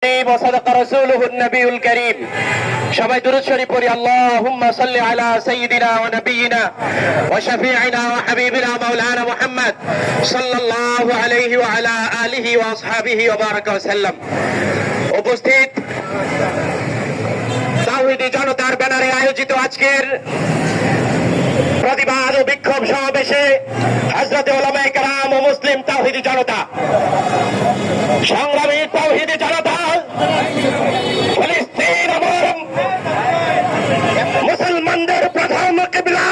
وصدق رسوله النبي الكريم সবাই দুরূদ শরীফ পড়ি আল্লাহুম্মা সাল্লি আলা সাইয়্যিদিনা ওয়া নাবিয়িনা ওয়া শাফিঈনা ওয়া হাবিবিনা মাওলানা মুহাম্মদ সাল্লাল্লাহু আলাইহি ওয়া আলা আলিহি ওয়া আসহাবিহি ওয়া বারাকা ওয়া সাল্লাম। উপস্থিত তাওহীদি জনতার ব্যানারে আয়োজিত আজকের প্রতিবাদ ও বিক্ষোভ সমাবেশে হযরত উলামায়ে কেরাম ও মুসলিম তাওহীদি জনতা, সংগ্রামী তাওহীদি জনতা, ফিলিস্তিন আমার মুসলমানদের প্রধান কিবলা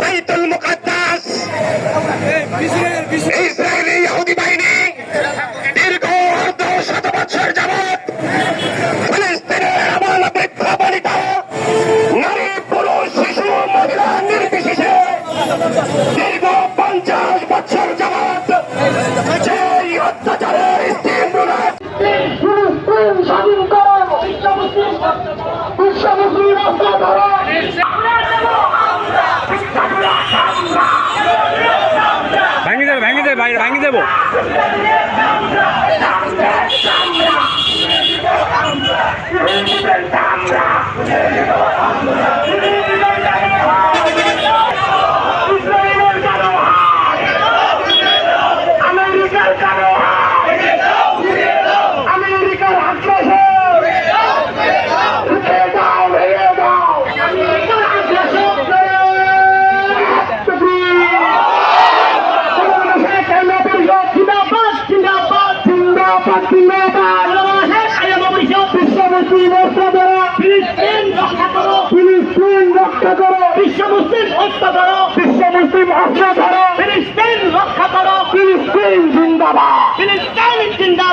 বাইতুল মুকাদ্দাস, ইসরায়েলি ইহুদি বাহিনী দীর্ঘ 200 বছর যাবত ফিলিস্তিনের আবাল বৃদ্ধ বনিতা, নারী পুরুষ শিশু মহিলা নির্বিশেষে দীর্ঘ 50 বছর যাবত সেই অত্যাচারের স্বাধীন করো, বিশ্ব মুসলিম রাষ্ট্র ধরো, ভাঙি দেবো ফিলিস্তিন রক্ষা করো, ফিলিস্তিন রক্ষা করো, বিশ্ব মুসলিম ঐক্য করো, বিশ্ব মুসলিম ঐক্য করো, ফিলিস্তিন রক্ষা করো, ফিলিস্তিন জিন্দাবাদ, ফিলিস্তিন জিন্দাবাদ।